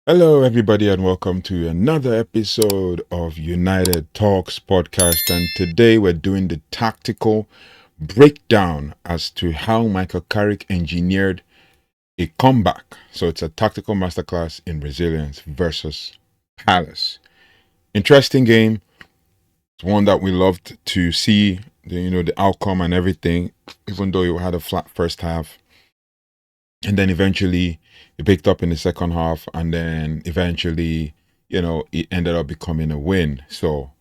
Hello, everybody, and welcome to another episode of United Talks podcast. And today we're doing the tactical breakdown as to how Michael Carrick engineered a comeback. So it's a tactical masterclass in resilience versus Palace. Interesting game. It's one that we loved to see, the outcome and everything, even though it had a flat first half. And then eventually it picked up in the second half, and then eventually, it ended up becoming a win. So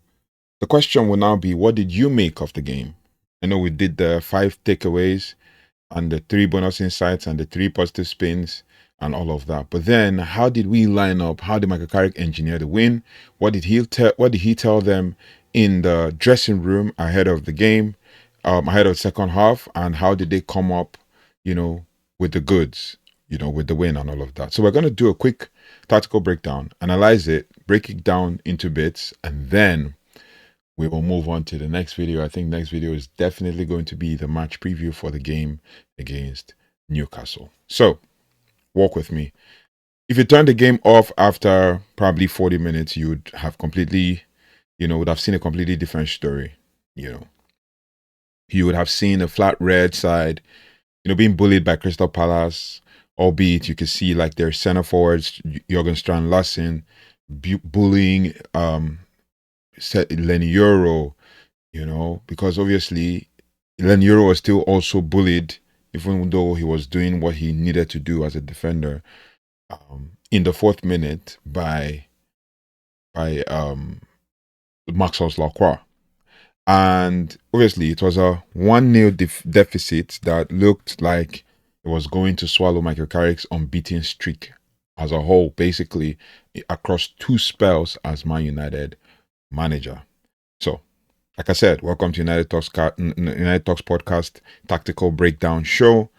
the question will now be, what did you make of the game? I know we did the 5 takeaways and the 3 bonus insights and the 3 positive spins and all of that. But then how did we line up? How did Michael Carrick engineer the win? What did he tell them in the dressing room ahead of the game, ahead of the second half, and how did they come up, you know, with the goods, with the win and all of that? So we're going to do a quick tactical breakdown, analyze it, break it down into bits, and then we will move on to the next video. I think next video is definitely going to be the match preview for the game against Newcastle. So walk with me. If you turn the game off after probably 40 minutes, you would have completely, would have seen a completely different story. You would have seen a flat red side, being bullied by Crystal Palace, albeit you could see like their center forwards, Jürgen Strand-Larsen, bullying Lenny Euro, because obviously Lenny Euro was still also bullied, even though he was doing what he needed to do as a defender, in the 4th minute by Maxence Lacroix. And obviously it was a 1-0 deficit that looked like it was going to swallow Michael Carrick's unbeaten streak as a whole, basically across 2 spells as Man United manager. So, like I said, welcome to United Talks podcast tactical breakdown show.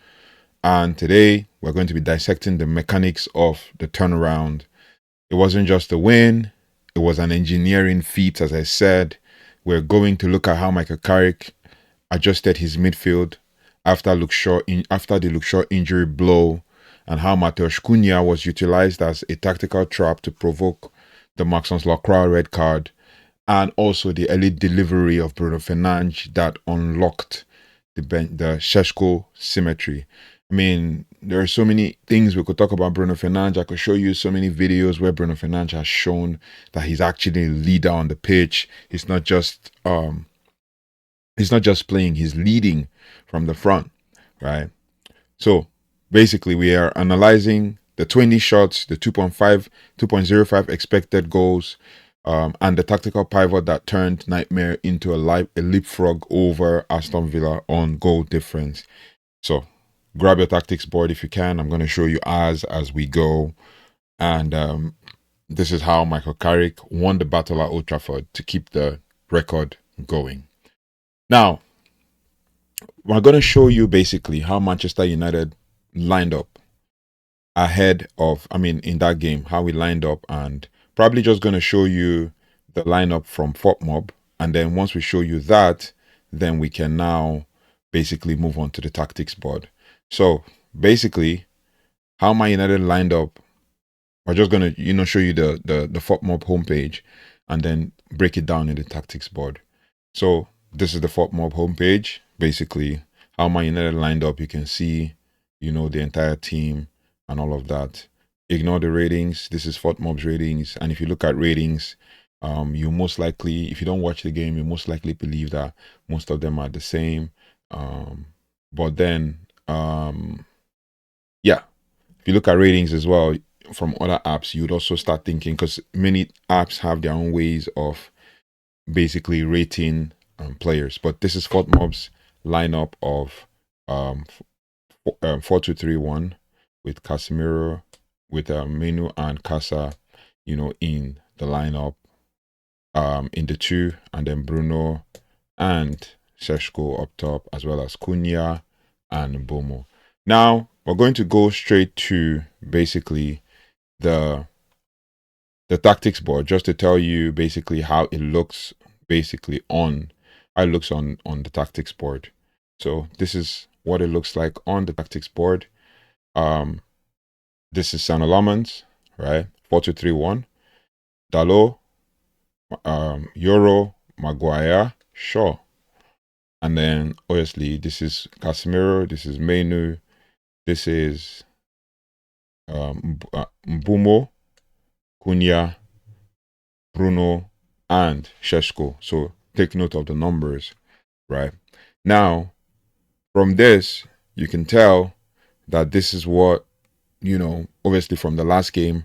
And today we're going to be dissecting the mechanics of the turnaround. It wasn't just a win, it was an engineering feat, as I said. We're going to look at how Michael Carrick adjusted his midfield after the Luke Shaw injury blow, and how Mateusz Cunha was utilized as a tactical trap to provoke the Maxence Lacroix red card, and also the elite delivery of Bruno Fernandes that unlocked the Sesko-Symmetry. I mean, there are so many things we could talk about Bruno Fernandes. I could show you so many videos where Bruno Fernandes has shown that he's actually a leader on the pitch. He's not just playing, he's leading from the front, right? So basically we are analyzing the 20 shots, the 2.05 expected goals, and the tactical pivot that turned Nightmare into a leapfrog over Aston Villa on goal difference. So grab your tactics board if you can. I'm going to show you as we go. And this is how Michael Carrick won the battle at Old Trafford to keep the record going. Now, we're going to show you basically how Manchester United lined up in that game, how we lined up, and probably just going to show you the lineup from FOTMob. And then once we show you that, then we can now basically move on to the tactics board. So basically, how Man United lined up, we're just going to, show you the FOTMob homepage and then break it down in the tactics board. So this is the FOTMob homepage. Basically, how Man United lined up, you can see, the entire team and all of that. Ignore the ratings. This is FOTMob's ratings. And if you look at ratings, you most likely, if you don't watch the game, you most likely believe that most of them are the same. But then, if you look at ratings as well from other apps, you would also start thinking, because many apps have their own ways of basically rating players. But this is FOTMob's lineup of 4-2-3-1 with Casemiro, with Menu and Casa, in the lineup, in the 2, and then Bruno and Sesko up top, as well as Cunha and Bomo. Now we're going to go straight to basically the tactics board, just to tell you basically how it looks on the tactics board. So this is what it looks like on the tactics board. This is San Alamans, right? 4-2-3-1. Dalot, Yoro, Maguire, Shaw. And then obviously this is Casemiro, this is Menu, this is Mbumo, Cunha, Bruno, and Sesko. So take note of the numbers, right? Now, from this, you can tell that this is what, obviously from the last game,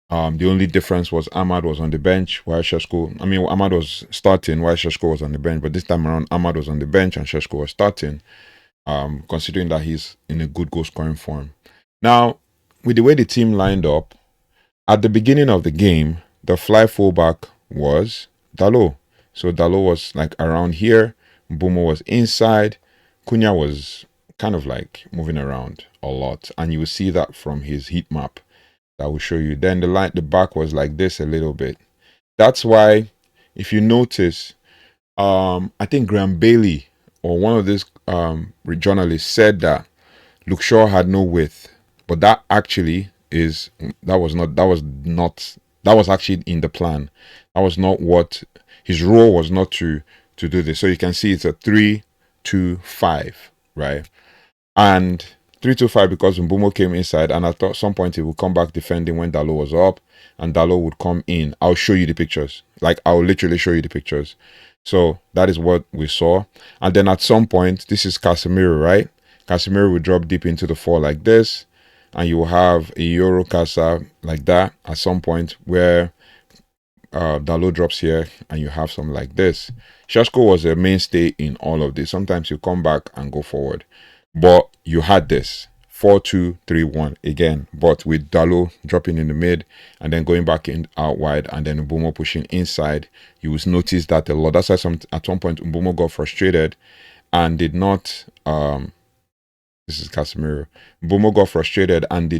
the only difference was Ahmad was on the bench while Ahmad was starting while Sesko was on the bench. But this time around, Ahmad was on the bench and Sesko was starting, considering that he's in a good goal scoring form. Now, with the way the team lined up, at the beginning of the game, the fly fullback was Dalot. So Dalot was like around here, Mbumo was inside, Cunha was kind of like moving around a lot. And you will see that from his heat map that will show you. Then the back was like this a little bit. That's why, if you notice, I think Graham Bailey or one of these journalists said that Luke Shaw had no width, but that actually that was actually in the plan. That was not what his role was, not to do this. So you can see it's a 3-2-5, right? And 3-2-5 because Mbumo came inside, and I thought at some point he would come back defending when Dalot was up, and Dalot would come in. I'll show you the pictures. Like, I'll literally show you the pictures. So that is what we saw. And then at some point, this is Casemiro, right? Casemiro will drop deep into the 4 like this, and you will have a Euro Casa like that at some point where Dalot drops here, and you have something like this. Sesko was a mainstay in all of this. Sometimes you come back and go forward. But you had this 4-2-3-1 again, but with Dalot dropping in the mid and then going back in out wide, and then Mbumo pushing inside. You will notice that a lot. That's why at one point Mbumo got frustrated and did not. This is Casemiro. Mbumo got frustrated and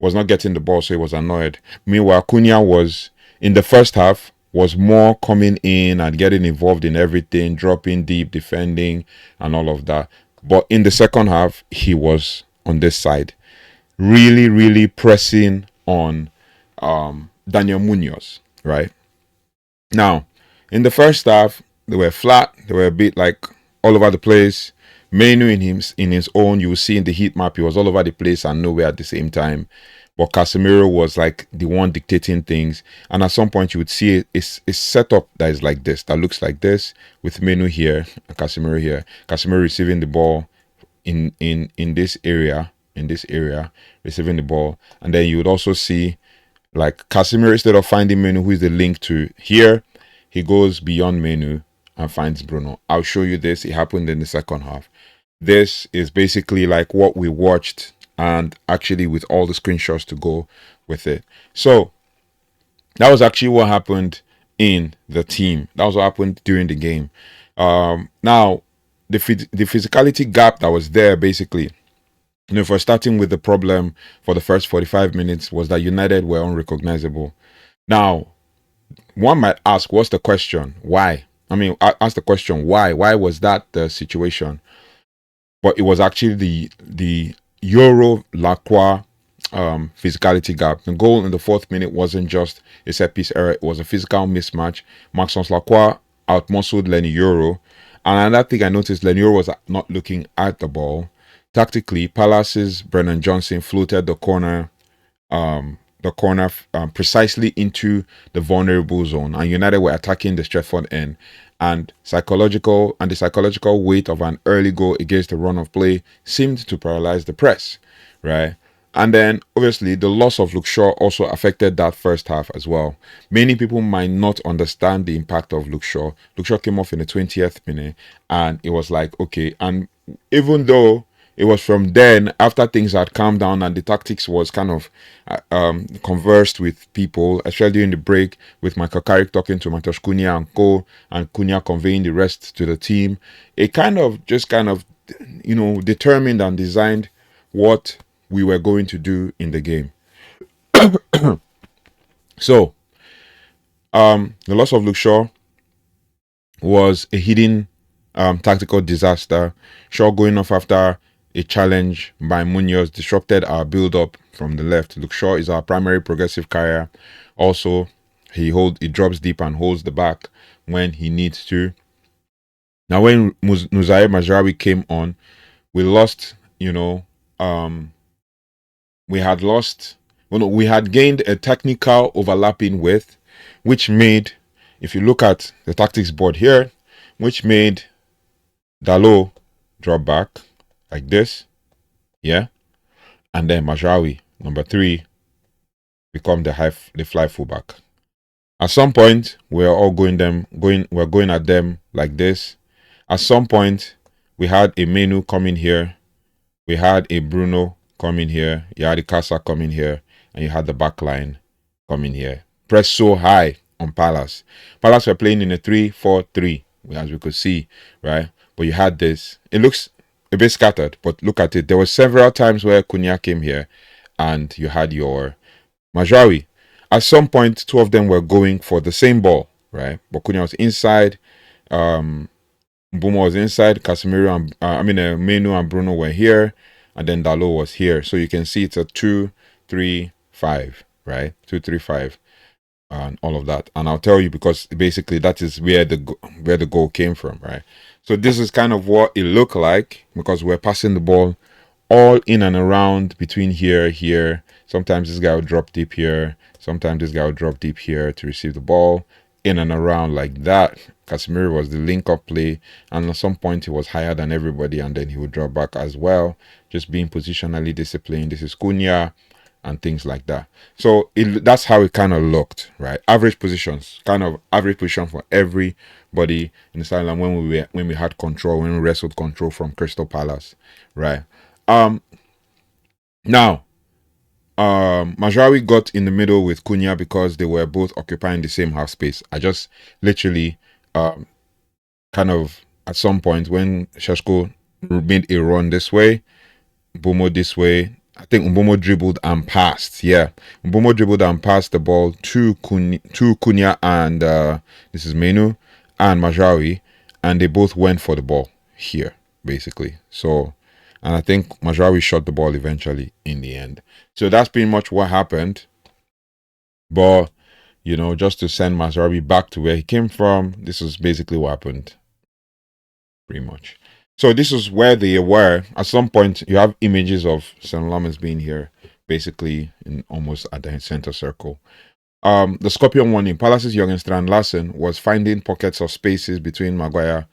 was not getting the ball, so he was annoyed. Meanwhile, Cunha was in the first half was more coming in and getting involved in everything, dropping deep, defending, and all of that. But in the second half, he was on this side, really, really pressing on Daniel Munoz, right? Now, in the first half, they were flat. They were a bit like all over the place. Menu in his own, you will see in the heat map, he was all over the place and nowhere at the same time. But Casemiro was like the one dictating things. And at some point, you would see a setup that is like this, that looks like this, with Menu here and Casemiro here. Casemiro receiving the ball in this area, receiving the ball. And then you would also see like Casemiro, instead of finding Menu, who is the link to here, he goes beyond Menu and finds Bruno. I'll show you this. It happened in the second half. This is basically like what we watched, and actually with all the screenshots to go with it. So that was actually what happened in the team. That was what happened during the game. Now, the physicality gap that was there, basically, for starting with the problem for the first 45 minutes, was that United were unrecognizable. Now, one might ask, what's the question? Why? Ask the question, why? Why was that the situation? But it was actually the Yoro-Lacroix physicality gap. The goal in the 4th minute wasn't just a set piece error, it was a physical mismatch. Maxence Lacroix outmuscled Lenny Yoro. And another thing I noticed, Lenny Yoro was not looking at the ball. Tactically, Palace's Brennan Johnson floated the corner precisely into the vulnerable zone, and United were attacking the Stretford end. And the psychological weight of an early goal against the run of play seemed to paralyze the press, right? And then obviously the loss of Luke Shaw also affected that first half as well. Many people might not understand the impact of Luke Shaw. Luke Shaw came off in the 20th minute, and it was like, okay. And even though it was from then, after things had calmed down and the tactics was kind of conversed with people, especially during the break, with Michael Carrick talking to Matheus Cunha and co, and Cunha conveying the rest to the team, it kind of determined and designed what we were going to do in the game. So, the loss of Luke Shaw was a hidden tactical disaster. Shaw going off after a challenge by Munoz disrupted our build-up from the left. Lacroix is our primary progressive carrier. Also, he drops deep and holds the back when he needs to. Now, when Mazraoui came on, we lost, we had lost, we had gained a technical overlapping width, which made, if you look at the tactics board here, which made Dalot drop back like this, yeah, and then Mazraoui, number 3, become the fly fullback. At some point, we're going at them like this. At some point, we had a Menu coming here, we had a Bruno coming here, you had a Casa coming here, and you had the back line coming here. Press so high on Palace. Palace were playing in a 3-4-3, as we could see, right? But you had this. It looks a bit scattered, but look at it. There were several times where Cunha came here, and you had your Mazraoui. At some point, 2 of them were going for the same ball, right? But Cunha was inside. Mbuma was inside. Casemiro and Menu and Bruno were here, and then Dalot was here. So you can see it's a 2-3-5, right? 2-3-5, and all of that. And I'll tell you, because basically that is where the goal came from, right? So this is kind of what it looked like, because we're passing the ball all in and around between here. Sometimes this guy will drop deep here. Sometimes this guy will drop deep here to receive the ball, in and around like that. Casemiro was the link-up play, and at some point he was higher than everybody, and then he would drop back as well, just being positionally disciplined. This is Cunha, and things like that. So that's how it kind of looked, right? Average positions, kind of average position for everybody in the sideline when we had control, when we wrestled control from Crystal Palace, right? Now, Mazraoui got in the middle with Cunha because they were both occupying the same half space. I just literally kind of at some point when Sesko made a run this way, Mbomo this way, I think Mbomo dribbled and passed. Yeah, Mbomo dribbled and passed the ball to Cunha and this is Menu and Mazraoui, and they both went for the ball here, basically. So, and I think Mazraoui shot the ball eventually in the end. So that's pretty much what happened. But, just to send Mazraoui back to where he came from, this is basically what happened. Pretty much. So this is where they were. At some point, you have images of Sesko-Symmetry being here, basically in almost at the center circle. The Scorpion one in Palace's Jürgen Strand Larsen was finding pockets of spaces between Maguire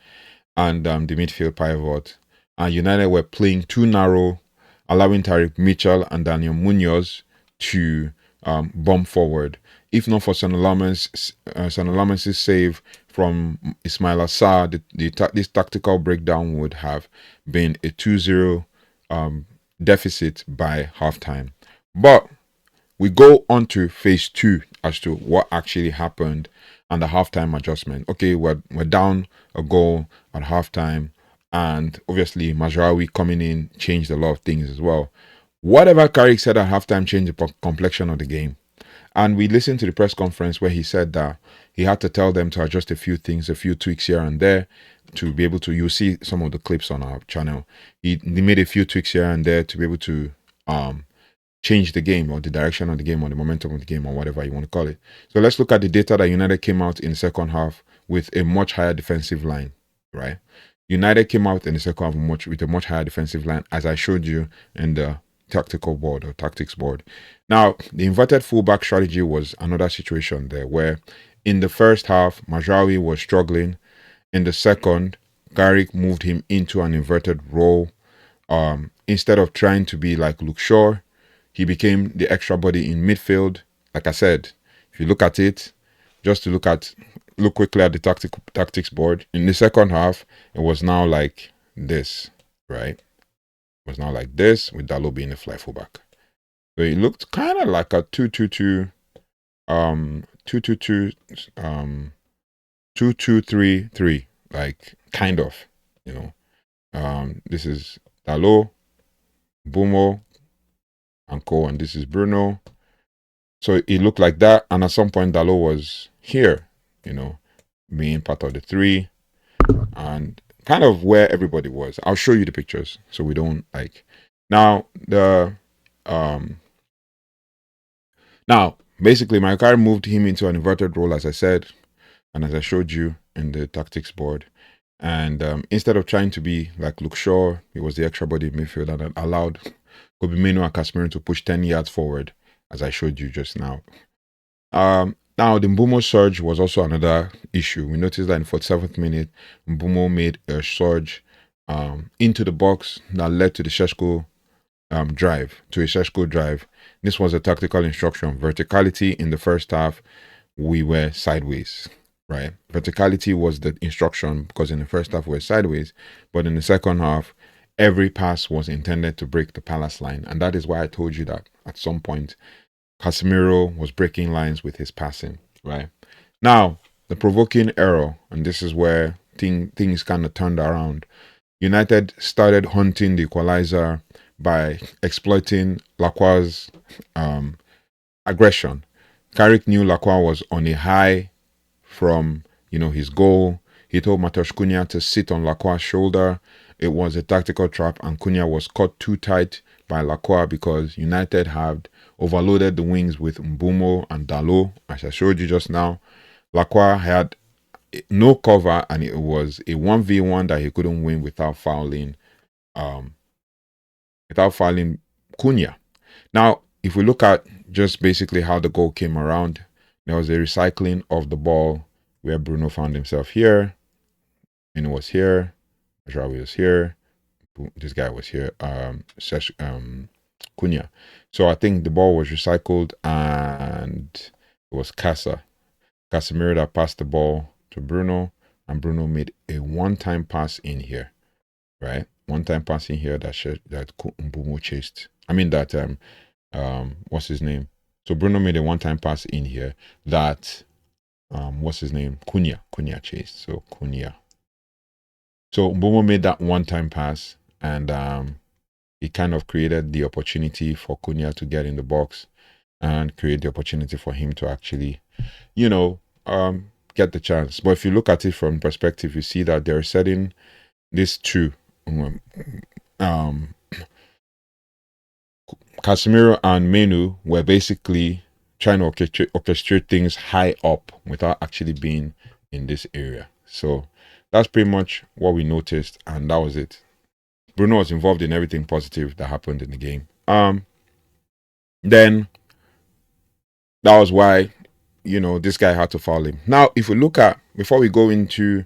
and the midfield pivot. And United were playing too narrow, allowing Tariq Mitchell and Daniel Munoz to bomb forward. If not for Sesko-Symmetry's save from Ismail Assar, this tactical breakdown would have been a 2-0 deficit by halftime. But we go on to phase 2 as to what actually happened and the halftime adjustment. Okay, we're down a goal at halftime, and obviously Mazraoui coming in changed a lot of things as well. Whatever Carrick said at halftime changed the complexion of the game. And we listened to the press conference where he said that he had to tell them to adjust a few things, a few tweaks here and there to be able to, you'll see some of the clips on our channel. He made a few tweaks here and there to be able to change the game, or the direction of the game, or the momentum of the game, or whatever you want to call it. So let's look at the data that United came out in the second half with a much higher defensive line, right? United came out in the second half with a much higher defensive line, as I showed you in the tactical board or tactics board. Now, the inverted fullback strategy was another situation there where in the first half, Mazraoui was struggling. In the second, Carrick moved him into an inverted role. Instead of trying to be like Luke Shaw, he became the extra body in midfield. Like I said, if you look at it, just to look quickly at the tactics board, in the second half, it was now like this, right? It was now like this, with Dalot being the fly fullback. So it looked kind of like a 2-2-2, 2-2-3-3, like kind of, this is Dalot, Mbomo, and Co, and this is Bruno. So it looked like that, and at some point Dalot was here, being part of the 3, and kind of where everybody was. I'll show you the pictures so we don't like. Now now basically my car moved him into an inverted role, as I said, and as I showed you in the tactics board. And instead of trying to be like Luke Shaw, he was the extra body midfield and allowed Kobe Mino and Casemiro to push 10 yards forward, as I showed you just now. Now, the Mbumo surge was also another issue. We noticed that in 47th minute, Mbumo made a surge into the box that led to the Sesko drive. This was a tactical instruction. Verticality in the first half, we were sideways, right? Verticality was the instruction because in the first half we were sideways, but in the second half, every pass was intended to break the Palace line. And that is why I told you that at some point, Casemiro was breaking lines with his passing, right? Now, the provoking error, and this is where things kind of turned around. United started hunting the equalizer by exploiting Lacroix's aggression. Carrick knew Lacroix was on a high from his goal. He told Mateusz Cunha to sit on Lacroix's shoulder. It was a tactical trap, and Cunha was caught too tight by Lacroix because United had overloaded the wings with Mbumo and Dalot, as I showed you just now. Lacroix had no cover, and it was a 1v1 that he couldn't win without fouling Cunha. Now, if we look at just basically how the goal came around, there was a recycling of the ball where Bruno found himself here, and it was here, Mazraoui was here, this guy was here, Cunha. So I think the ball was recycled, and it was Casemiro that passed the ball to Bruno, and Bruno made a one-time pass in here, right? One-time pass in here that Mbumo chased. I mean that what's his name? So Bruno made a one-time pass in here that what's his name? Cunha chased. So Cunha. So Mbumo made that one-time pass, and it kind of created the opportunity for Cunha to get in the box and create the opportunity for him to actually, get the chance. But if you look at it from perspective, you see that they're setting these two, Casemiro and Menu were basically trying to orchestrate things high up without actually being in this area. So that's pretty much what we noticed, and that was it. Bruno was involved in everything positive that happened in the game. Then that was why this guy had to foul him. Now, if we look at, before we go into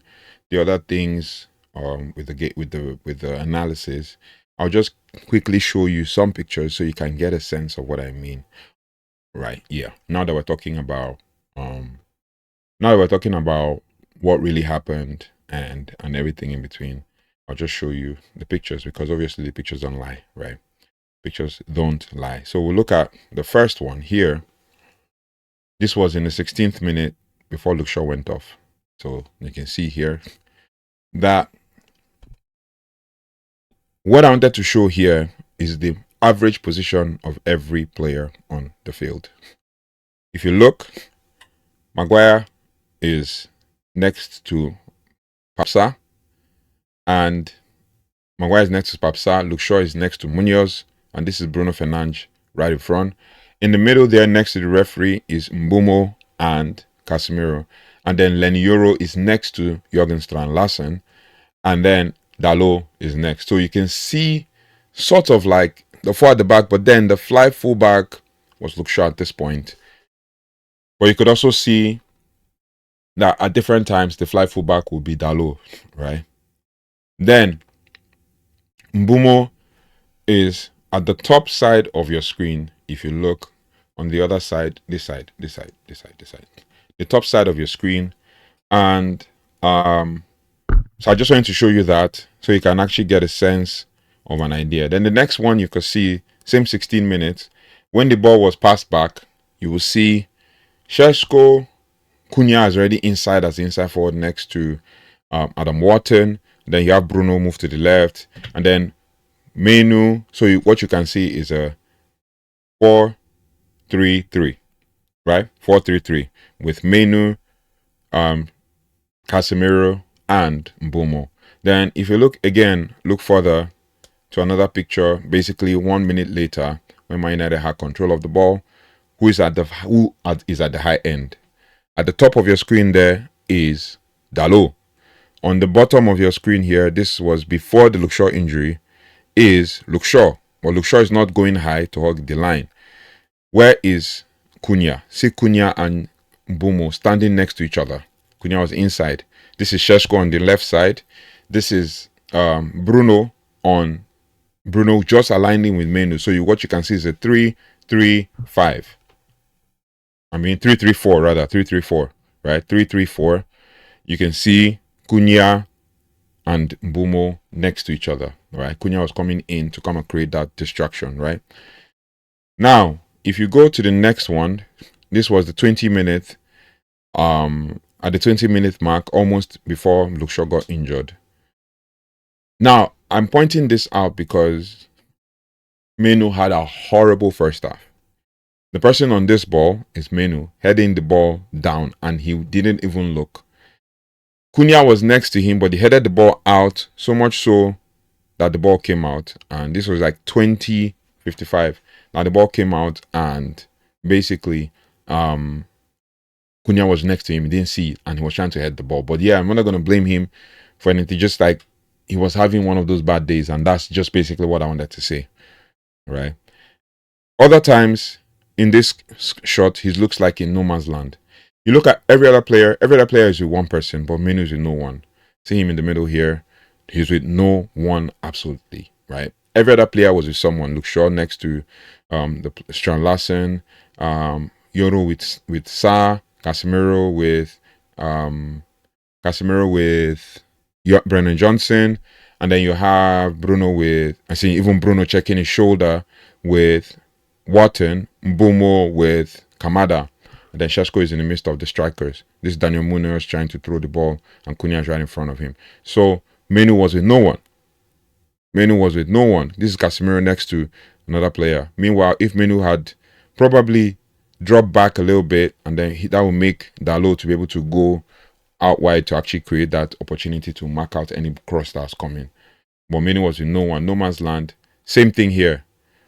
the other things with the analysis, I'll just quickly show you some pictures so you can get a sense of what I mean. Right? Yeah. Now that we're talking about what really happened and everything in between, I'll just show you the pictures, because obviously the pictures don't lie, right? Pictures don't lie. So we'll look at the first one here. This was in the 16th minute before Luke Shaw went off. So you can see here that what I wanted to show here is the average position of every player on the field. If you look, Maguire is next to Papsa, and Maguire is next to Papsa. Luke Shaw is next to Munoz, and this is Bruno Fernandes right in front. In the middle there, next to the referee, is Mbumo and Casemiro. And then Lenny Yoro is next to Jürgen Strand-Larsen. And then Dalot is next. So you can see sort of like the four at the back, but then the fly fullback was Luke Shaw at this point. But you could also see that at different times, the fly fullback will be Dalot, right? Then Mbumo is at the top side of your screen. If you look on the other side, this side, the top side of your screen. And so I just wanted to show you that so you can actually get a sense of an idea. Then the next one you could see, same 16 minutes, when the ball was passed back, you will see Sesko Cunha is already inside as the inside forward next to Adam Wharton. Then you have Bruno move to the left, and then Menu. So what you can see is a 4-3-3, right? 4-3-3 with Menu, Casemiro, and Mbumo. Then if you look again, look further to another picture, basically 1 minute later, when Man United had control of the ball, who is at the high end. At the top of your screen there is Dalot. On the bottom of your screen here, this was before the Luke Shaw injury, is Luke Shaw. But Luke Shaw is not going high to hug the line. Where is Cunha? See Cunha and Mbumo standing next to each other. Cunha was inside. This is Sesko on the left side. This is Bruno just aligning with Menu. So what you can see is a 3-3-5. I mean 3-3-4 rather, 3-3-4, right? 3-3-4. You can see Cunha and Mbumo next to each other, right? Cunha was coming in to come and create that distraction, right? Now, if you go to the next one, this was the 20-minute, at the 20-minute mark, almost before Luke Shaw got injured. Now, I'm pointing this out because Menu had a horrible first half. The person on this ball is Menu, heading the ball down, and he didn't even look. Cunha was next to him, but he headed the ball out, so much so that the ball came out. And this was like 20-55. Now the ball came out, and basically, Cunha was next to him. He didn't see it, and he was trying to head the ball. But yeah, I'm not going to blame him for anything. Just like he was having one of those bad days, and that's just basically what I wanted to say. Right? Other times, in this shot, he looks like in no man's land. You look at every other player is with one person, but Menu is with no one. See him in the middle here. He's with no one, absolutely, right? Every other player was with someone. Luke Shaw next to the Strand Larsen, Yoro with Sa, Casemiro with Brennan Johnson, and then you have Bruno with, I see even Bruno checking his shoulder with Wharton, Mbumo with Kamada, and then Sesko is in the midst of the strikers. This is Daniel Munoz trying to throw the ball, and Cunha is right in front of him. So Menu was with no one. This is Casemiro next to another player. Meanwhile, if Menu had probably dropped back a little bit, and then that would make Dalot to be able to go out wide to actually create that opportunity to mark out any cross that's coming. But Menu was with no one, no man's land. Same thing here.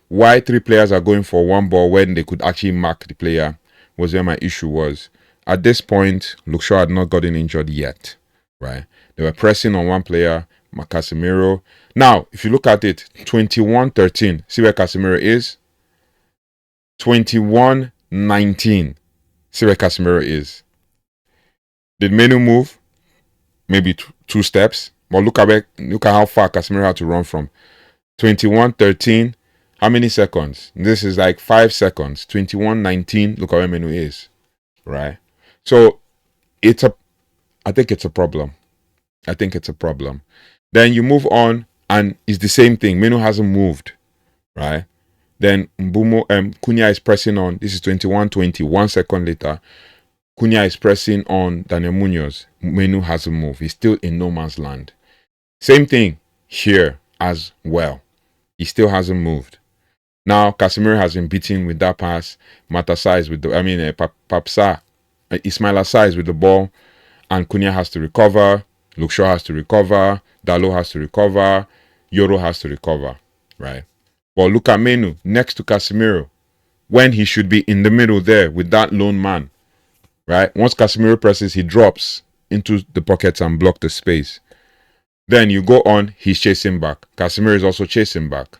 Why three players are going for one ball when they could actually mark the player was where my issue was. At this point, Luke Shaw had not gotten injured yet, right? They were pressing on one player, Casemiro. Now, if you look at it, 21-13. See where Casemiro is? 21-19. See where Casemiro is. Did Menu move? Maybe 2 steps. But look at how far Casemiro had to run from. 21-13. How many seconds? This is like 5 seconds. 21-19. Look at where Menu is. Right? So, I think it's a problem. Then you move on, and it's the same thing. Menu hasn't moved. Right? Then Cunha is pressing on. This is 21-20. 1 second later, Cunha is pressing on Daniel Munoz. Menu hasn't moved. He's still in no man's land. Same thing here as well. He still hasn't moved. Now, Casemiro has been beaten with that pass. Matasa is with the, Ismail Assar is with the ball, and Cunha has to recover. Luke Shaw has to recover. Dalot has to recover. Yoro has to recover, right? But look at Menu next to Casemiro when he should be in the middle there with that lone man, right? Once Casemiro presses, he drops into the pockets and blocks the space. Then you go on, he's chasing back. Casemiro is also chasing back.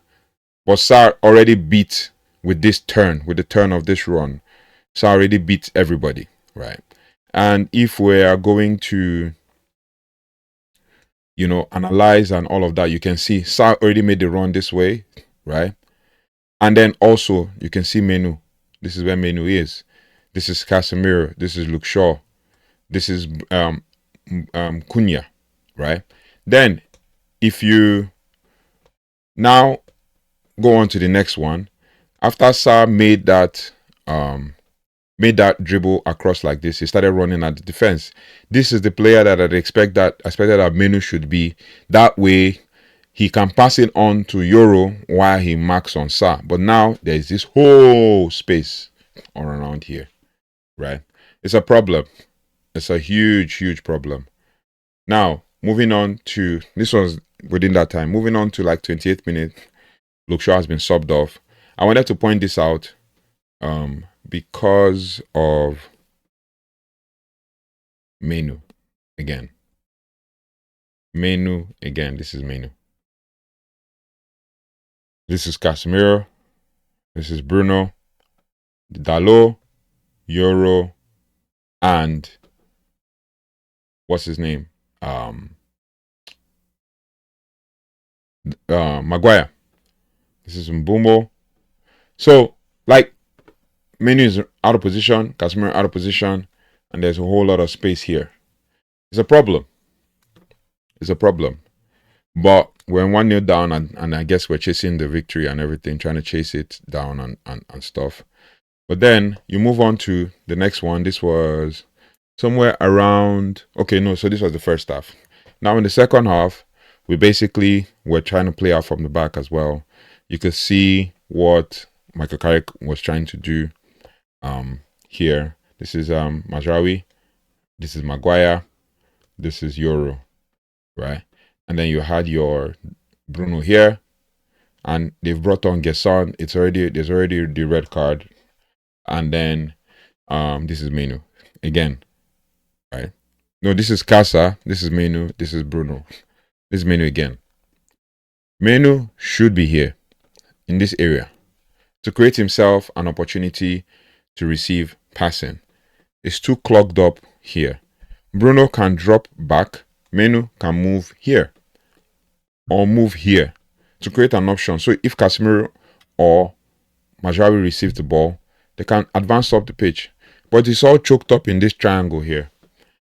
But Sarr already beat with the turn of this run. Sarr already beat everybody, right? And if we are going to, analyze and all of that, you can see Sarr already made the run this way, right? And then also, you can see Menu. This is where Menu is. This is Casemiro. This is Luke Shaw. This is Cunha, right? Then, if you now go on to the next one, after Sarr made that dribble across like this, he started running at the defense. This is the player that I expected that Menu should be. That way, he can pass it on to Yoro while he marks on Sarr. But now there is this whole space all around here, right? It's a problem. It's a huge, huge problem. Now, moving on to, this was within that time, moving on to like 28th minute, Lacroix has been subbed off. I wanted to point this out because of Menu again. Menu again. This is Menu. This is Casemiro. This is Bruno, Dalot, Yoro, and what's his name? Maguire. This is Mbeumo. So, like, Menu is out of position, Casemiro out of position, and there's a whole lot of space here. It's a problem. It's a problem. But we're 1-0 down, and I guess we're chasing the victory and everything, trying to chase it down and stuff. But then you move on to the next one. This was somewhere around, okay, no, so this was the first half. Now in the second half, we basically were trying to play out from the back as well. You could see what Michael Carrick was trying to do here. This is Mazraoui. This is Maguire. This is Yoro, right? And then you had your Bruno here, and they've brought on Gesson. There's already the red card, and then this is Menu again, right? No, this is Casa. This is Menu. This is Bruno. This is Menu again. Menu should be here in this area to create himself an opportunity to receive passing. It's too clogged up here. Bruno can drop back. Menu can move here or move here to create an option. So if Casemiro or Mazraoui receive the ball, they can advance up the pitch. But it's all choked up in this triangle here.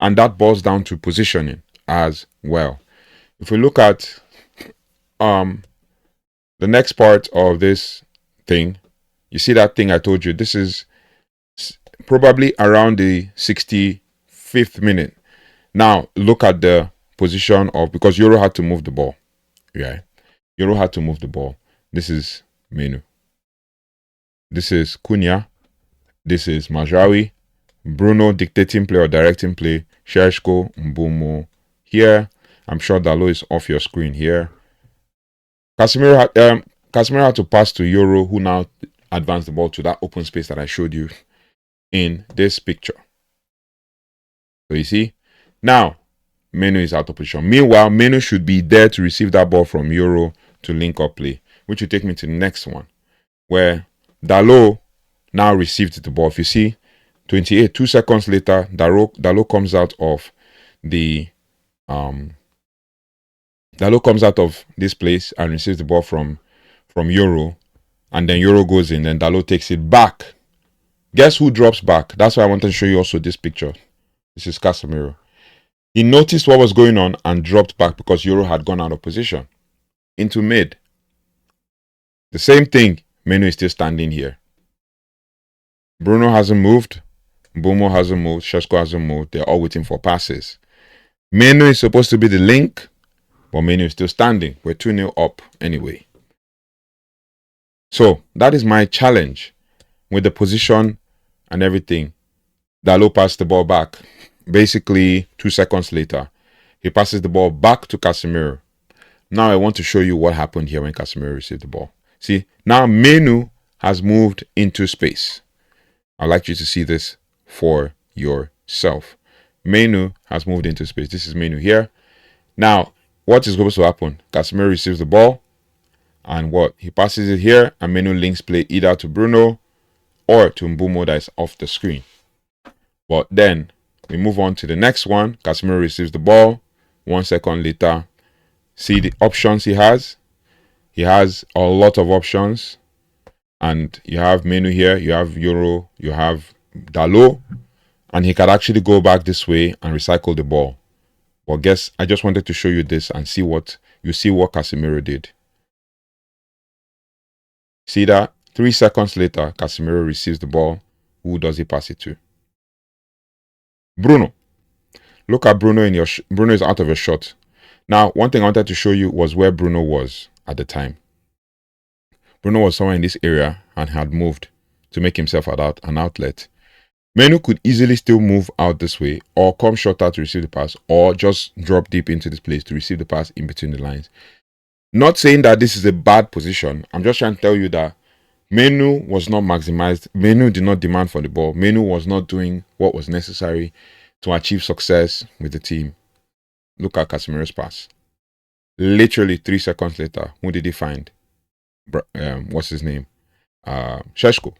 And that boils down to positioning as well. If we look at the next part of this thing, you see that thing I told you. This is probably around the 65th minute. Now, look at the position of, because Yoro had to move the ball. Yeah, Yoro had to move the ball. This is Menu. This is Cunha. This is Mazraoui. Bruno dictating play or directing play. Sesko, Mbeumo here. I'm sure Dalot is off your screen here. Casemiro had to pass to Yoro, who now advanced the ball to that open space that I showed you in this picture. So you see, now Menu is out of position. Meanwhile, Menu should be there to receive that ball from Yoro to link up play, which will take me to the next one, where Dalot now received the ball. If you see, 28, 2 seconds later, Dalot comes out of the Dalot comes out of this place and receives the ball from Yoro, and then Yoro goes in, and Dalot takes it back. Guess who drops back? That's why I wanted to show you also this picture. This is Casemiro. He noticed what was going on and dropped back because Yoro had gone out of position into mid. The same thing, Menu is still standing here. Bruno hasn't moved. Mbeumo hasn't moved. Sesko hasn't moved. They're all waiting for passes. Menu is supposed to be the link, but Menu is still standing. We're 2-0 up anyway. So that is my challenge with the position and everything. Dalot passed the ball back. Basically, 2 seconds later, he passes the ball back to Casemiro. Now I want to show you what happened here when Casemiro received the ball. See, now Menu has moved into space. I'd like you to see this for yourself. Menu has moved into space. This is Menu here. Now, what is supposed to happen? Casemiro receives the ball, and what? He passes it here, and Menu links play either to Bruno or to Mbeumo that is off the screen. But then we move on to the next one. Casemiro receives the ball. 1 second later, see the options he has. He has a lot of options. And you have Menu here, you have Yoro, you have Dalot. And he can actually go back this way and recycle the ball. But guess, I just wanted to show you this and see what Casemiro did. See that? 3 seconds later, Casemiro receives the ball. Who does he pass it to? Bruno. Look at Bruno in your Bruno is out of a shot. Now, one thing I wanted to show you was where Bruno was at the time. Bruno was somewhere in this area and had moved to make himself an outlet. Menu could easily still move out this way, or come shorter to receive the pass, or just drop deep into this place to receive the pass in between the lines. Not saying that this is a bad position. I'm just trying to tell you that Menu was not maximized. Menu did not demand for the ball. Menu was not doing what was necessary to achieve success with the team. Look at Casemiro's pass. Literally 3 seconds later, who did he find? What's his name? Sesko.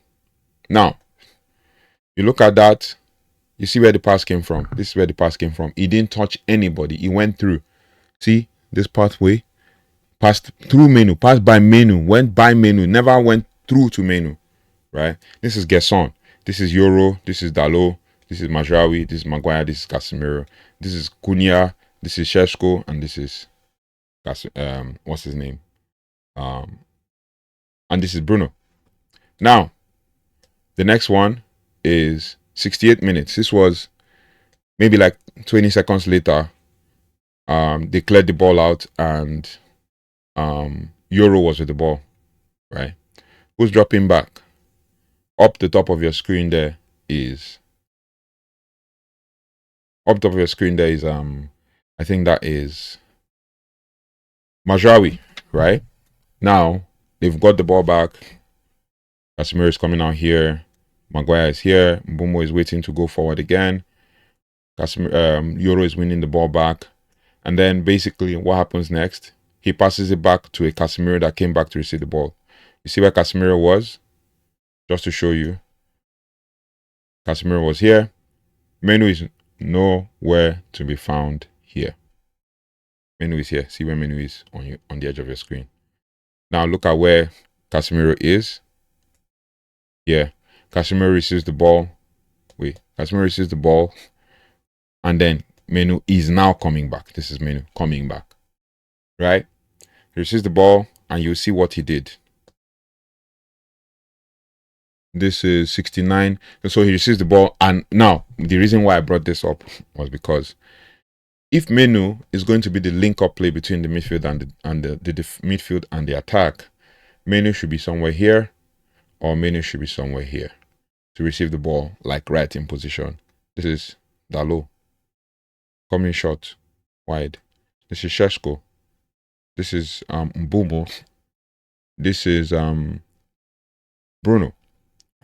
Now, you look at that, you see where the pass came from. This is where the pass came from. He didn't touch anybody. He went through. See this pathway? Passed through Menu, passed by Menu, went by Menu, never went through to Menu, right? This is Gerson. This is Yoro. This is Dalot. This is Mazraoui. This is Maguire. This is Casemiro. This is Cunha. This is Sesko. And this is, what's his name? And this is Bruno. Now, the next one is 68 minutes. This was maybe like 20 seconds later. They cleared the ball out and Yoro was with the ball, right? Who's dropping back? Up the top of your screen there is I think that is Mazraoui, right? Now they've got the ball back. Casemiro is coming out here. Maguire is here. Mbeumo is waiting to go forward again. Yoro is winning the ball back. And then basically what happens next? He passes it back to a Casemiro that came back to receive the ball. You see where Casemiro was? Just to show you. Casemiro was here. Menu is nowhere to be found here. Menu is here. See where Menu is on the edge of your screen. Now look at where Casemiro is. Yeah. Casemiro receives the ball. Casemiro receives the ball. And then Menu is now coming back. This is Menu coming back. Right? He receives the ball and you see what he did. This is 69. So he receives the ball. And now, the reason why I brought this up was because if Menu is going to be the link-up play between the midfield and the midfield and the attack, Menu should be somewhere here, or Menu should be somewhere here to receive the ball, like right in position. This is Dalot coming short, wide. This is Sesko. This is Mbeumo. This is Bruno.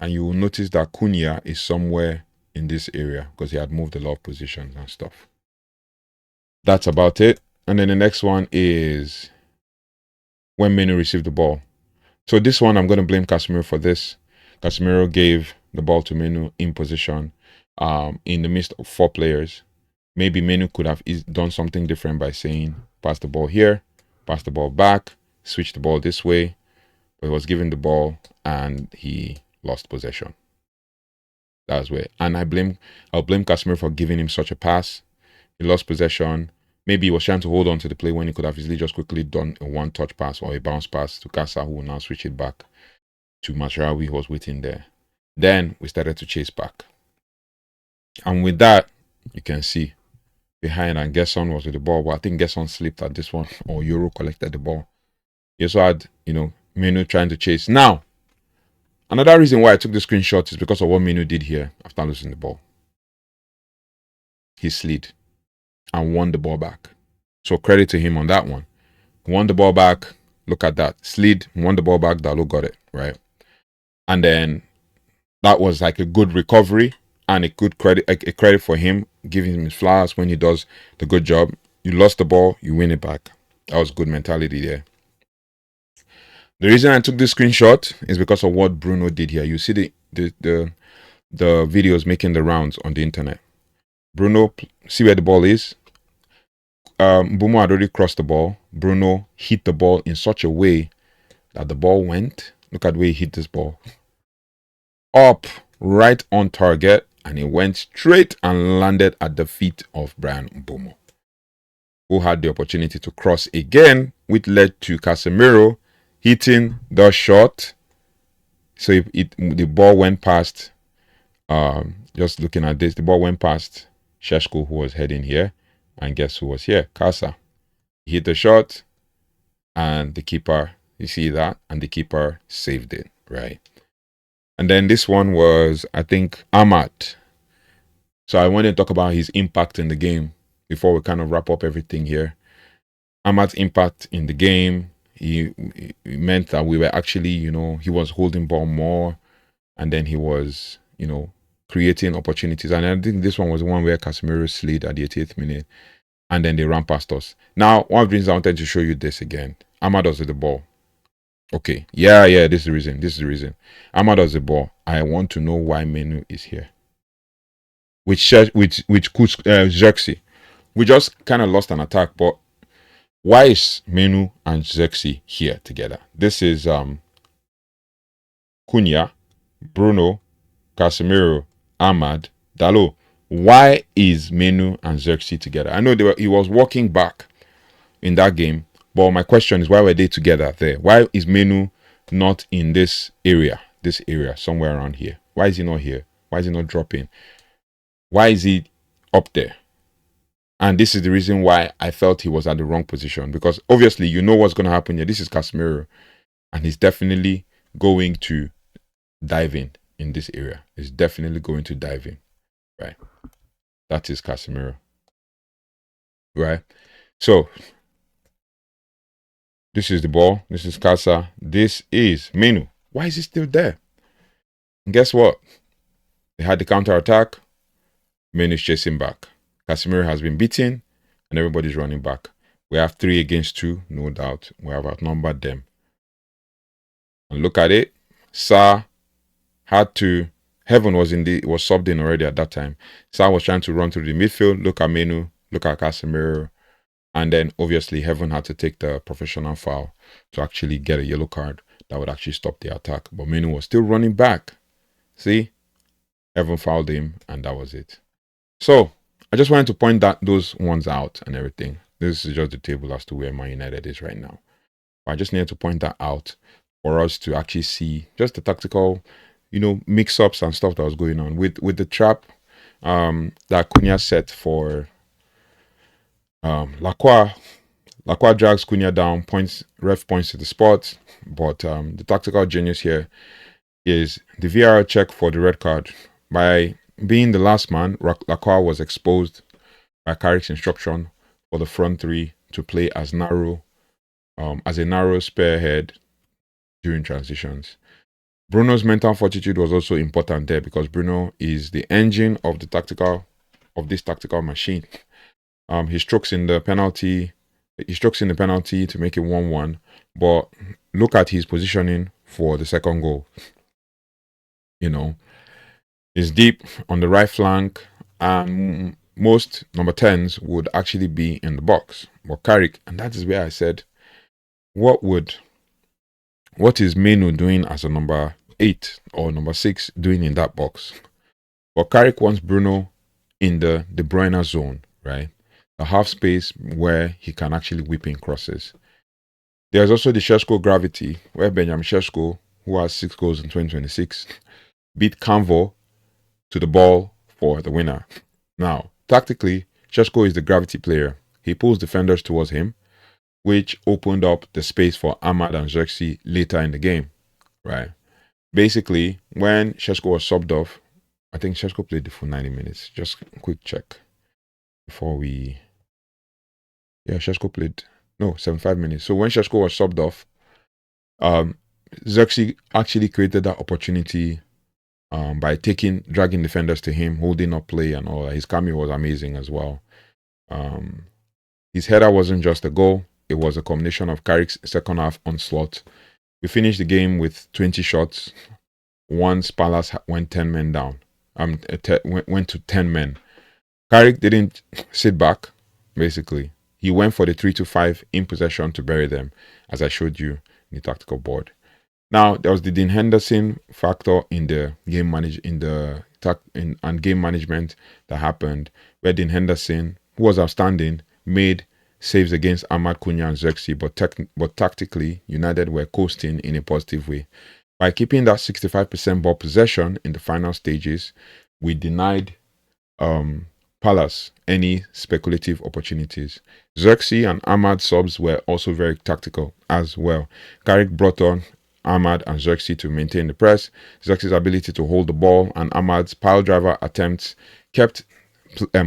And you will notice that Cunha is somewhere in this area because he had moved a lot of positions and stuff. That's about it. And then the next one is when Menu received the ball. So this one, I'm going to blame Casemiro for this. Casemiro gave the ball to Menu in position in the midst of 4 players. Maybe Menu could have done something different by saying, pass the ball here, pass the ball back, switch the ball this way. But he was given the ball and he lost possession. That's where. And I'll blame Casemiro for giving him such a pass. He lost possession. Maybe he was trying to hold on to the play when he could have easily just quickly done a one-touch pass or a bounce pass to Casa, who will now switch it back to Mazraoui, who was waiting there. Then we started to chase back. And with that, you can see behind, and Gerson was with the ball, but I think Gerson slipped at this one, or Yoro collected the ball. He also had, Menu trying to chase. Now, another reason why I took the screenshot is because of what Menu did here after losing the ball. He slid and won the ball back. So credit to him on that one. Won the ball back. Look at that. Slid, won the ball back. Dalot got it, right? And then that was like a good recovery and a good credit, a credit for him, giving him his flowers when he does the good job. You lost the ball, you win it back. That was good mentality there. The reason I took this screenshot is because of what Bruno did here. You see the videos making the rounds on the internet. Bruno, see where the ball is? Mbeumo had already crossed the ball. Bruno hit the ball in such a way that the ball went. Look at the way he hit this ball. Up, right on target, and it went straight and landed at the feet of Bryan Mbeumo, who had the opportunity to cross again, which led to Casemiro hitting the shot. So the ball went past, just looking at this, the ball went past Sesko, who was heading here. And guess who was here? Casa. He hit the shot and the keeper, you see that? And the keeper saved it, right? And then this one was, I think, Ahmad. So I want to talk about his impact in the game before we kind of wrap up everything here. Ahmad's impact in the game, he meant that we were actually, he was holding ball more, and then he was, creating opportunities. And I think this one was the one where Casemiro slid at the 88th minute, and then they ran past us. Now, one of the reasons I wanted to show you this again, Ahmad was with the ball. Okay, yeah, this is the reason. This is the reason. Ahmad has the ball. I want to know why Menu is here. Which Xerxes. We just kind of lost an attack, but why is Menu and Xerxes here together? This is Cunha, Bruno, Casemiro, Ahmad, Dalo. Why is Menu and Xerxes together? I know he was walking back in that game, but my question is, why were they together there? Why is Menu not in this area, somewhere around here? Why is he not here? Why is he not dropping? Why is he up there? And this is the reason why I felt he was at the wrong position, because obviously you know what's going to happen here. This is Casemiro, and he's definitely going to dive in this area. He's definitely going to dive in, right? That is Casemiro, right? So this is the ball. This is Casa. This is Menu. Why is he still there? And guess what? They had the counter attack. Menu's chasing back. Casemiro has been beaten, and everybody's running back. We have 3 against 2, no doubt. We have outnumbered them. And look at it. Sa had to. Heaven was subbed in already at that time. Sa was trying to run through the midfield. Look at Menu. Look at Casemiro. And then obviously Heaven had to take the professional foul to actually get a yellow card that would actually stop the attack. But Menu was still running back. See? Heaven fouled him, and that was it. So I just wanted to point those ones out and everything. This is just the table as to where Man United is right now. But I just needed to point that out for us to actually see just the tactical, mix-ups and stuff that was going on with the trap that Cunha set for Lacroix. Lacroix drags Cunha down, ref points to the spot, but the tactical genius here is the VAR check for the red card. By being the last man, Lacroix was exposed by CARRICK'S instruction for the front 3 to play as a narrow spearhead during transitions. Bruno's mental fortitude was also important there, because Bruno is the engine of this tactical machine. He strokes in the penalty to make it 1-1, but look at his positioning for the second goal. He's deep on the right flank, and most number 10s would actually be in the box. But Carrick, and that is where I said, what is Menu doing as a number 8 or number 6 doing in that box? But Carrick wants Bruno in the De Bruyne zone, right? A half space where he can actually whip in crosses. There's also the Sesko gravity, where Benjamin Sesko, who has 6 goals in 2026, beat Canvo to the ball for the winner. Now, tactically, Sesko is the gravity player. He pulls defenders towards him, which opened up the space for Ahmad and Xerxes later in the game, right? Basically, when Sesko was subbed off, I think Sesko played the full 90 minutes. Just a quick check before we... Yeah, Sesko played... No, 75 minutes. So when Sesko was subbed off, Xerxes actually created that opportunity by dragging defenders to him, holding up play and all that. His cameo was amazing as well. His header wasn't just a goal. It was a combination of Carrick's second half onslaught. We finished the game with 20 shots. Once Palace went 10 men down. Went to 10 men. Carrick didn't sit back, basically. He went for the 3-5 in possession to bury them, as I showed you in the tactical board. Now, there was the Dean Henderson factor in the game game management that happened, where Dean Henderson, who was outstanding, made saves against Ahmad, Cunha and Xerxes, but tactically, United were coasting in a positive way. By keeping that 65% ball possession in the final stages, we denied Palace any speculative opportunities. Xerxes and Ahmad subs were also very tactical as well. Carrick brought on Ahmad and Xerxes to maintain the press. Xerxes' ability to hold the ball and Ahmad's pile driver attempts kept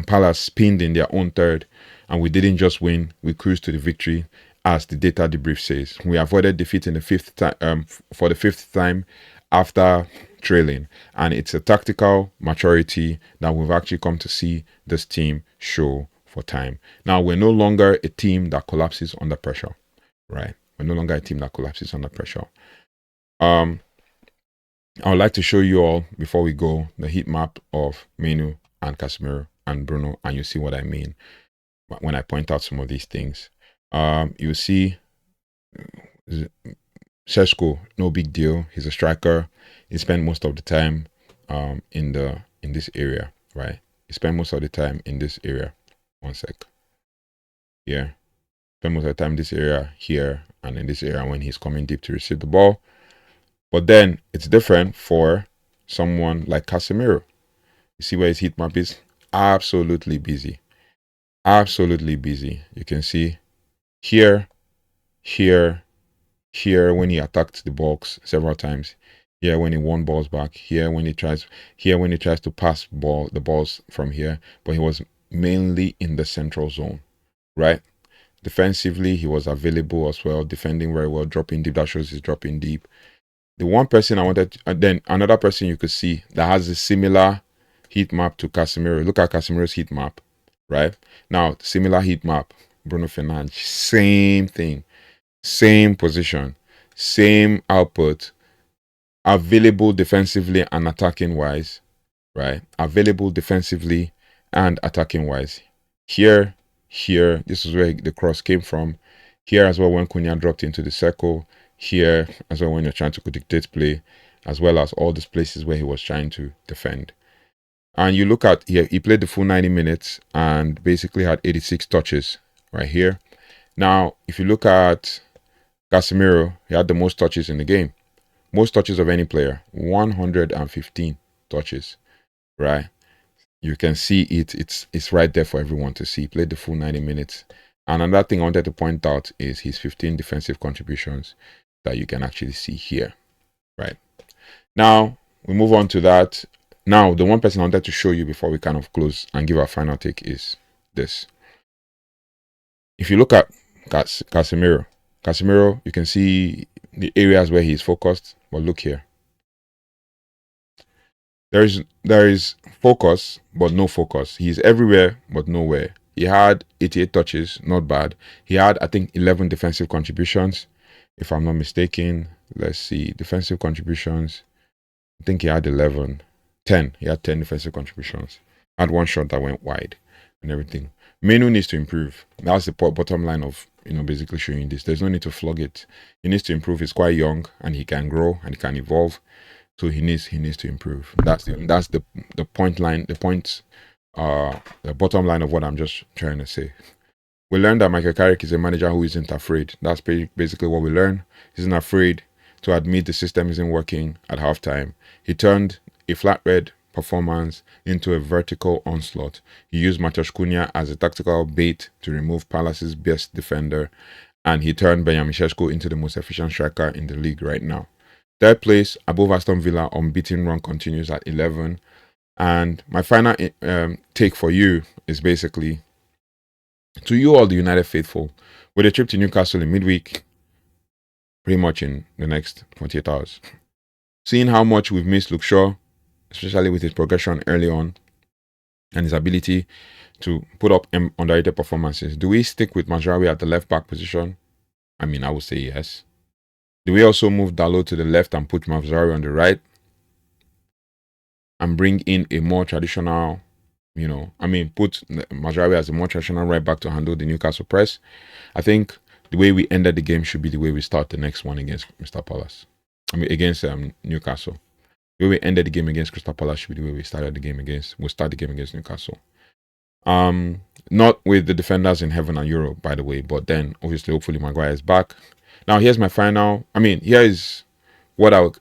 Palace pinned in their own third, and we didn't just win, we cruised to the victory. As the data debrief says, we avoided defeat in the fifth time for the fifth time after trailing, and it's a tactical maturity that we've actually come to see this team show for time. Now, we're no longer a team that collapses under pressure, right? We're no longer a team that collapses under pressure. I would like to show you all, before we go, the heat map of Menu and Casemiro and Bruno, and you see what I mean when I point out some of these things. You see Sesko, no big deal. He's a striker. He spent most of the time in this area, right? He spent most of the time in this area. One sec. Here. Spend most of the time in this area, here, and in this area when he's coming deep to receive the ball. But then it's different for someone like Casemiro. You see where his heat map is? Absolutely busy. Absolutely busy. You can see here, here, here when he attacked the box several times. Here when he won balls back. Here when he tries to pass the balls from here. But he was mainly in the central zone, right? Defensively, he was available as well, defending very well, dropping deep. That shows he's dropping deep. The one person I wanted, then another person you could see that has a similar heat map to Casemiro. Look at Casemiro's heat map, right? Now, similar heat map, Bruno Fernandes, same thing, same position, same output, available defensively and attacking wise, right? Available defensively and attacking wise. Here, this is where the cross came from. Here as well when Cunha dropped into the circle. Here as well when you're trying to dictate play, as well as all these places where he was trying to defend. And you look at here, he played the full 90 minutes and basically had 86 touches right here. Now, if you look at Casemiro, he had the most touches in the game. Most touches of any player, 115 touches, right? You can see it's right there for everyone to see. He played the full 90 minutes. And another thing I wanted to point out is his 15 defensive contributions that you can actually see here, right? Now, we move on to that. Now, the one person I wanted to show you before we kind of close and give our final take is this. If you look at Casemiro, you can see the areas where he's focused, but look here. There is focus, but no focus. He's everywhere, but nowhere. He had 88 touches, not bad. He had, I think, 11 defensive contributions, if I'm not mistaken. Let's see, defensive contributions. I think he had 10. He had 10 defensive contributions. Had one shot that went wide and everything. Menu needs to improve. That's the bottom line of, basically showing this. There's no need to flog it. He needs to improve. He's quite young and he can grow and he can evolve. So he needs to improve. That's the point line, the bottom line of what I'm just trying to say. We learned that Michael Carrick is a manager who isn't afraid. That's basically what we learned. He isn't afraid to admit the system isn't working at halftime. He turned a flat red performance into a vertical onslaught. He used Matheus Cunha as a tactical bait to remove Palace's best defender, and he turned Benjamin Sesko into the most efficient striker in the league right now. Third place, above Aston Villa, unbeaten run continues at 11. And my final take for you is basically, to you all the United faithful, with a trip to Newcastle in midweek, pretty much in the next 48 hours. Seeing how much we've missed Luke Shaw, especially with his progression early on and his ability to put up underrated performances. Do we stick with Mazraoui at the left back position? I mean, I would say yes. Do we also move Dalot to the left and put Mazraoui on the right? And bring in a more traditional, put Mazraoui as a more traditional right back to handle the Newcastle press? I think the way we ended the game should be the way we start the next one against against Newcastle. The way we ended the game against Crystal Palace should be the way we started the game against. We'll start the game against Newcastle. Not with the defenders in heaven and Euro, by the way, but then obviously, hopefully, Maguire is back. Now, here's my final. Here is what I would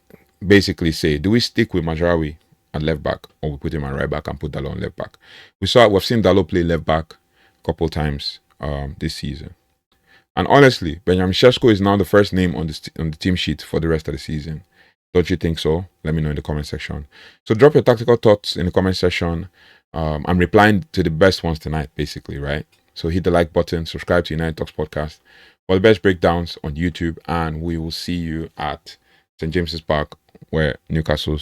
basically say. Do we stick with Mazraoui at left back, or we put him at right back and put Dalot on left back? We've seen Dalot play left back a couple times this season, And honestly, Benjamin Sesko is now the first name on the team sheet for the rest of the season. Don't you think so? Let me know in the comment section. So drop your tactical thoughts in the comment section. I'm replying to the best ones tonight, basically, right? So hit the like button, subscribe to United Talks podcast for the best breakdowns on YouTube, and we will see you at St. James's Park, the Newcastle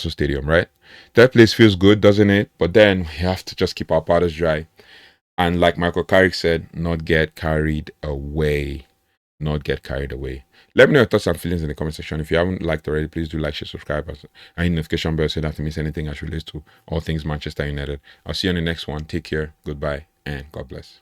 Stadium, right? That place feels good, doesn't it? But then we have to just keep our powders dry. And like Michael Carrick said, not get carried away. Not get carried away. Let me know your thoughts and feelings in the comment section. If you haven't liked already, please do like, share, subscribe, and hit the notification bell so you don't have to miss anything as relates to all things Manchester United. I'll see you on the next one. Take care, goodbye, and God bless.